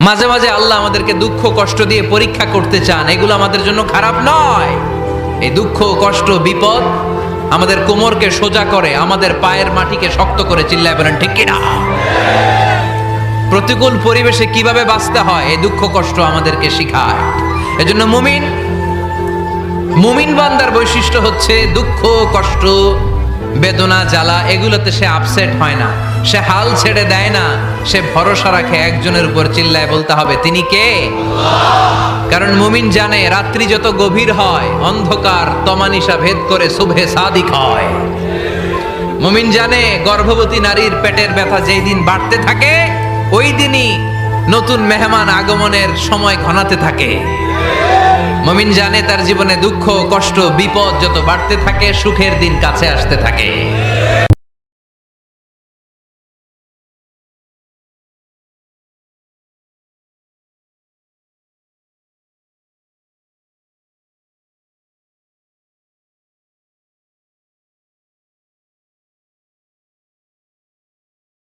মাঝে মাঝে আল্লাহ আমাদেরকে দুঃখ কষ্ট দিয়ে পরীক্ষা করতে চান, এগুলো আমাদের জন্য খারাপ নয়। এই দুঃখ কষ্ট বিপদ আমাদের কোমরকে সোজা করে, আমাদের পায়ের মাটিকে শক্ত করে, চিল্লায় বলেন ঠিক কিনা? প্রতিকূল পরিবেশে কিভাবে বাঁচতে হয় এই দুঃখ কষ্ট আমাদেরকে শিখায়। এজন্য মুমিন বান্দার বৈশিষ্ট্য হচ্ছে দুঃখ কষ্ট বেদনা জ্বালা এগুলোতে সে আপসেট হয় না, সে হাল ছেড়ে দেয় না, সে ভরসা রাখে একজনের উপর, চিল্লায় বলতে হবে তিনি কে? কারণ মুমিন জানে রাত্রি যত গভীর হয় অন্ধকার তমানিসা ভেদ করে সুবহে সাদিক হয়। মুমিন জানে গর্ভবতী নারীর পেটের ব্যথা যেই দিন বাড়তে থাকে ওই দিনই নতুন মেহমান আগমনের সময় ঘনাতে থাকে। মুমিন জানে তার জীবনে দুঃখ কষ্ট বিপদ যত বাড়তে থাকে সুখের দিন কাছে আসতে থাকে।